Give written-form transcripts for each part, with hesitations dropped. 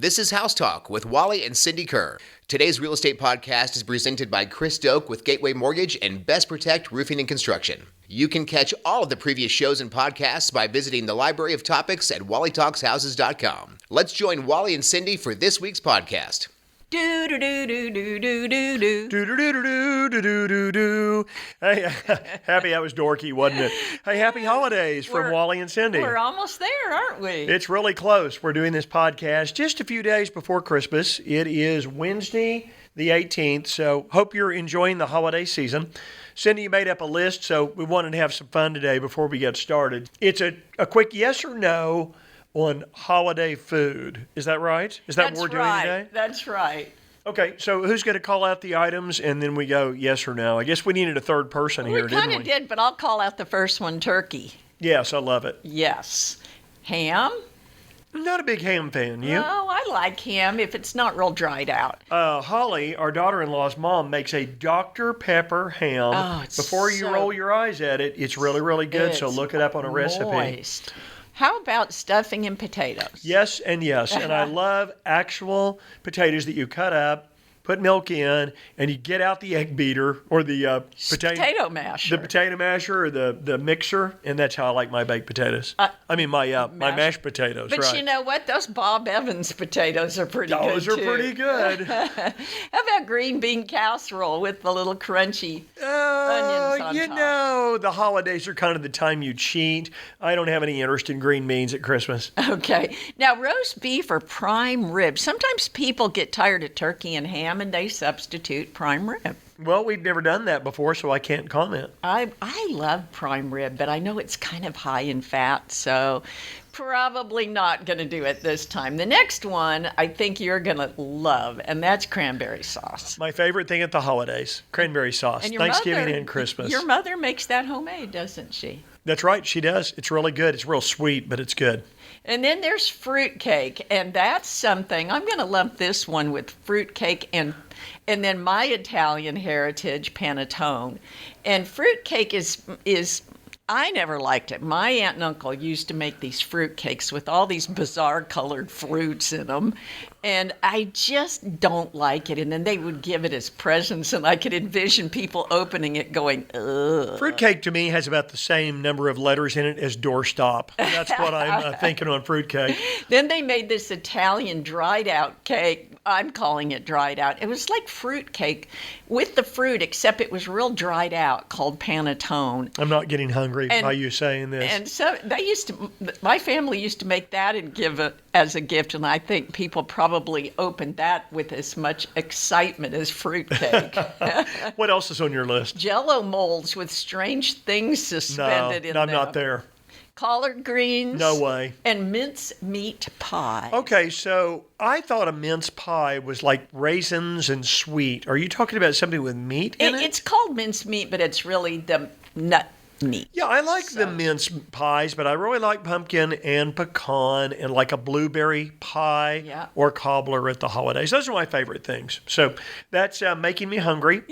This is House Talk with Wally and Cindy Kerr. Today's real estate podcast is presented by Chris Doak with Gateway Mortgage and Best Protect Roofing and Construction. You can catch all of the previous shows and podcasts by visiting the library of topics at wallytalkshouses.com. Let's join Wally and Cindy for this week's podcast. Do do do do do do do do Do do do do do do do do. Hey, happy that was dorky, wasn't it? Hey, happy holidays from Wally and Cindy. We're almost there, aren't we? It's really close. We're doing this podcast just a few days before Christmas. It is Wednesday, the 18th, so hope you're enjoying the holiday season. Cindy, you made up a list, so we wanted to have some fun today before we get started. It's a quick yes or no on holiday food. Is that right? Is that what we're doing today? That's right. Okay, so who's going to call out the items, and then we go yes or no? I guess we needed a third person here, didn't we? We kind of did, but I'll call out the first one, turkey. Yes, I love it. Yes. Ham? I'm not a big ham fan, you? No, I like ham if it's not real dried out. Holly, our daughter-in-law's mom, makes a Dr. Pepper ham. Oh, it's Before you roll your eyes at it, it's really, really good, so look it up on a recipe. Moist. How about stuffing and potatoes? Yes and yes, and I love actual potatoes that you cut up, put milk in, and you get out the egg beater or the potato masher. The potato masher or the mixer, and that's how I like my baked potatoes. my mashed potatoes, but right. You know what? Those Bob Evans potatoes are pretty good, Those are too. pretty good. How about green bean casserole with the little crunchy onions on top? know, the holidays are kind of the time you cheat. I don't have any interest in green beans at Christmas. Okay. Now, roast beef or prime rib. Sometimes people get tired of turkey and ham and they substitute prime rib. Well, we've never done that before, so I can't comment. I love prime rib, but I know it's kind of high in fat, so probably not going to do it this time. The next one I think you're going to love, and that's cranberry sauce. My favorite thing at the holidays, cranberry sauce, And Thanksgiving and Christmas. Your mother makes that homemade, doesn't she? That's right, she does. It's really good. It's real sweet, but it's good. And then there's fruitcake, and that's something, I'm going to lump this one with fruitcake and then my Italian heritage, panettone. And fruitcake is I never liked it. My aunt and uncle used to make these fruitcakes with all these bizarre colored fruits in them, and I just don't like it. And then they would give it as presents, and I could envision people opening it going, ugh. Fruitcake to me has about the same number of letters in it as doorstop. That's what I'm thinking on fruitcake. Then they made this Italian dried out cake. I'm calling it dried out. It was like fruit cake with the fruit, except it was real dried out, called panettone. I'm not getting hungry by you saying this. And so my family used to make that and give it as a gift, and I think people probably opened that with as much excitement as fruit cake. What else is on your list? Jell-O molds with strange things suspended in them. No, I'm not there. Collard greens. No way. And mince meat pie. Okay, so I thought a mince pie was like raisins and sweet. Are you talking about something with meat in it? It's called mince meat, but it's really the nut meat. Yeah, I like the mince pies, but I really like pumpkin and pecan and like a blueberry pie or cobbler at the holidays. Those are my favorite things. So that's making me hungry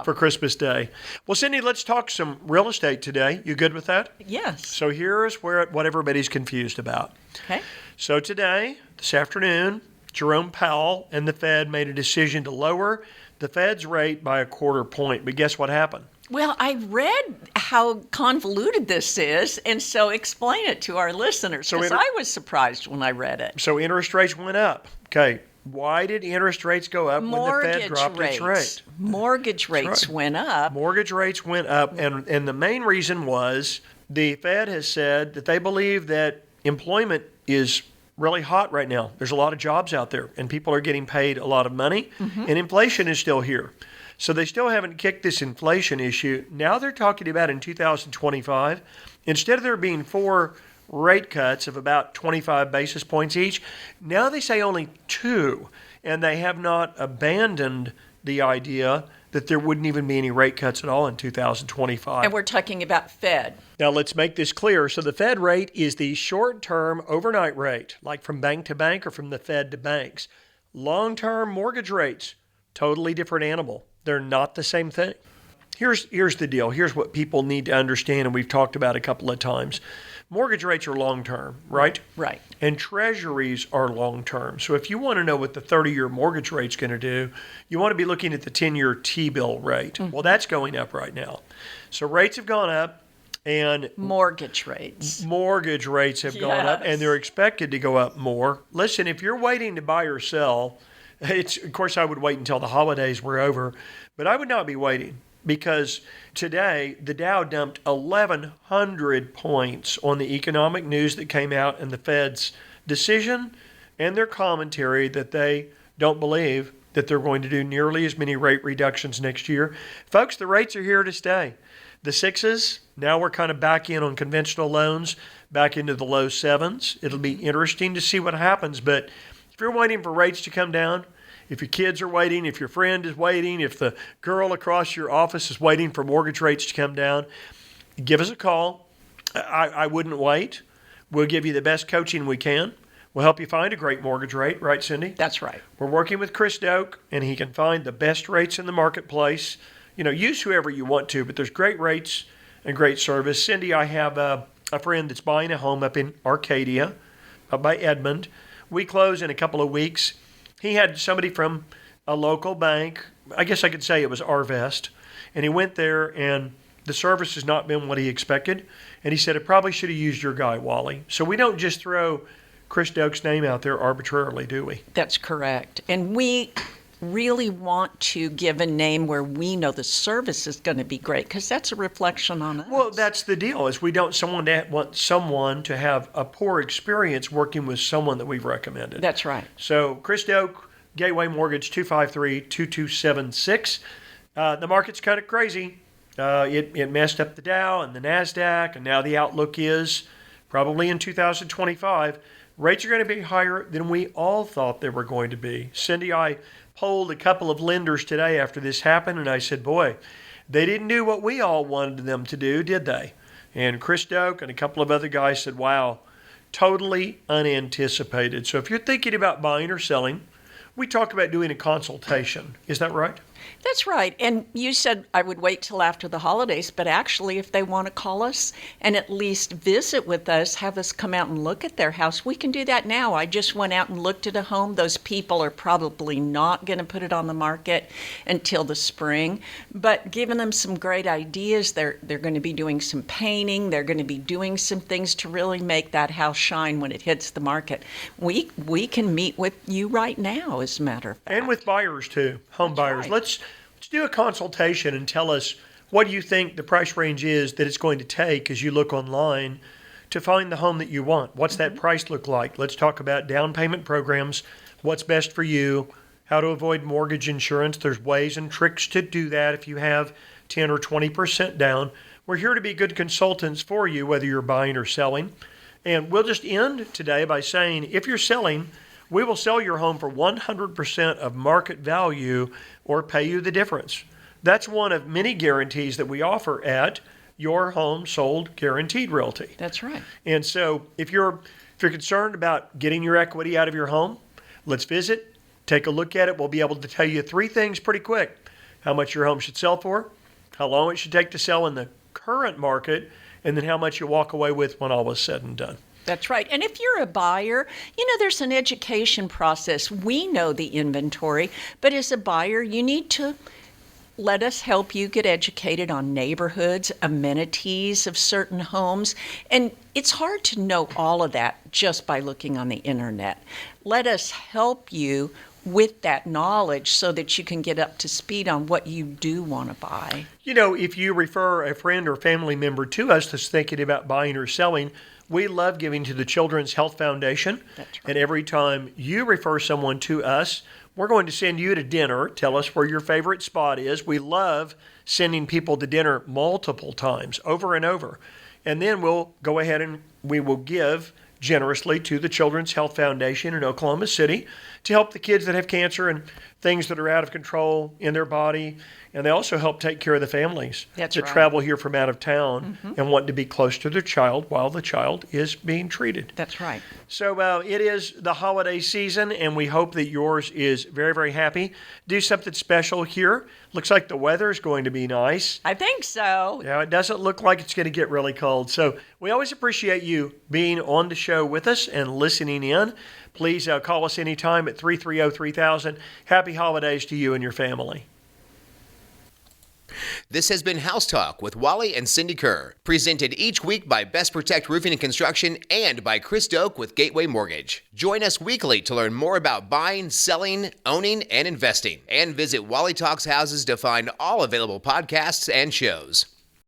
for Christmas Day. Well, Cindy, let's talk some real estate today. You good with that? Yes. So here's what everybody's confused about. Okay. So today, this afternoon, Jerome Powell and the Fed made a decision to lower the Fed's rate by 1/4 point. But guess what happened? Well, I read how convoluted this is, and so explain it to our listeners, because I was surprised when I read it. So interest rates went up. Okay. Why did interest rates go up when the Fed dropped its rate? Mortgage rates went up. Mortgage rates went up, and the main reason was the Fed has said that they believe that employment is really hot right now. There's a lot of jobs out there, and people are getting paid a lot of money, and inflation is still here. So they still haven't kicked this inflation issue. Now they're talking about in 2025, instead of there being 4 rate cuts of about 25 basis points each, now they say only 2. And they have not abandoned the idea that there wouldn't even be any rate cuts at all in 2025. And we're talking about Fed. Now let's make this clear. So the Fed rate is the short-term overnight rate, like from bank to bank or from the Fed to banks. Long-term mortgage rates, totally different animal. They're not the same thing. Here's the deal. Here's what people need to understand, and we've talked about a couple of times. mortgage rates are long-term, right? Right. And treasuries are long-term. So if you want to know what the 30-year mortgage rate's going to do, you want to be looking at the 10-year T-bill rate. Well, that's going up right now. So rates have gone up, and mortgage rates have gone up, and they're expected to go up more. Listen, if you're waiting to buy or sell, of course I would wait until the holidays were over, but I would not be waiting, because today the Dow dumped 1,100 points on the economic news that came out and the Fed's decision and their commentary that they don't believe that they're going to do nearly as many rate reductions next year. Folks, the rates are here to stay. The sixes, now we're kind of back in on conventional loans, back into the low sevens. It'll be interesting to see what happens. But if you're waiting for rates to come down, if your kids are waiting, if your friend is waiting, if the girl across your office is waiting for mortgage rates to come down, give us a call. I wouldn't wait. We'll give you the best coaching we can. We'll help you find a great mortgage rate, right, Cindy? That's right. We're working with Chris Doak, and he can find the best rates in the marketplace. Use whoever you want to, but there's great rates and great service. Cindy, I have a friend that's buying a home up in Arcadia, up by Edmond. We close in a couple of weeks. He had somebody from a local bank, I guess I could say it was Arvest, and he went there, and the service has not been what he expected. And he said, I probably should have used your guy, Wally. So we don't just throw Chris Doak's name out there arbitrarily, do we? That's correct. And we really want to give a name where we know the service is going to be great, because that's a reflection on us. Well, that's the deal, is we don't want someone to have a poor experience working with someone that we've recommended. That's right. So Chris Doak, Gateway Mortgage, 253-2276. The market's kind of crazy. It messed up the Dow and the NASDAQ, and now the outlook is probably in 2025, rates are going to be higher than we all thought they were going to be. Cindy, I polled a couple of lenders today after this happened, and I said, boy, they didn't do what we all wanted them to do, did they? And Chris Doak and a couple of other guys said, wow, totally unanticipated. So if you're thinking about buying or selling, we talk about doing a consultation. Is that right? That's right. And you said I would wait till after the holidays, but actually if they want to call us and at least visit with us, have us come out and look at their house, we can do that now. I just went out and looked at a home. Those people are probably not going to put it on the market until the spring, but giving them some great ideas. They're going to be doing some painting. They're going to be doing some things to really make that house shine when it hits the market. We can meet with you right now, as a matter of fact. And with buyers too, home That's buyers. right. Let's do a consultation and tell us what you think the price range is that it's going to take as you look online to find the home that you want. What's that price look like? Let's talk about down payment programs, what's best for you, how to avoid mortgage insurance. There's ways and tricks to do that if you have 10 or 20% down. We're here to be good consultants for you, whether you're buying or selling. And we'll just end today by saying, if you're selling, we will sell your home for 100% of market value or pay you the difference. That's one of many guarantees that we offer at Your Home Sold Guaranteed Realty. That's right. And so if you're concerned about getting your equity out of your home, let's visit, take a look at it. We'll be able to tell you three things pretty quick: how much your home should sell for, how long it should take to sell in the current market, and then how much you walk away with when all is said and done. That's right. And if you're a buyer, there's an education process. We know the inventory, but as a buyer, you need to let us help you get educated on neighborhoods, amenities of certain homes. And it's hard to know all of that just by looking on the internet. Let us help you with that knowledge so that you can get up to speed on what you do want to buy. If you refer a friend or family member to us that's thinking about buying or selling, we love giving to the Children's Health Foundation. That's right. And every time you refer someone to us, we're going to send you to dinner. Tell us where your favorite spot is. We love sending people to dinner multiple times, over and over. And then we'll go ahead and we will give generously to the Children's Health Foundation in Oklahoma City to help the kids that have cancer and things that are out of control in their body. And they also help take care of the families that travel here from out of town and want to be close to their child while the child is being treated. That's right. So it is the holiday season, and we hope that yours is very, very happy. Do something special here. Looks like the weather is going to be nice. I think so. Yeah, it doesn't look like it's going to get really cold. So we always appreciate you being on the show with us and listening in. Please call us anytime at 330-3000. Happy holidays to you and your family. This has been House Talk with Wally and Cindy Kerr, presented each week by Best Protect Roofing and Construction and by Chris Doak with Gateway Mortgage. Join us weekly to learn more about buying, selling, owning, and investing. And visit Wally Talks Houses to find all available podcasts and shows.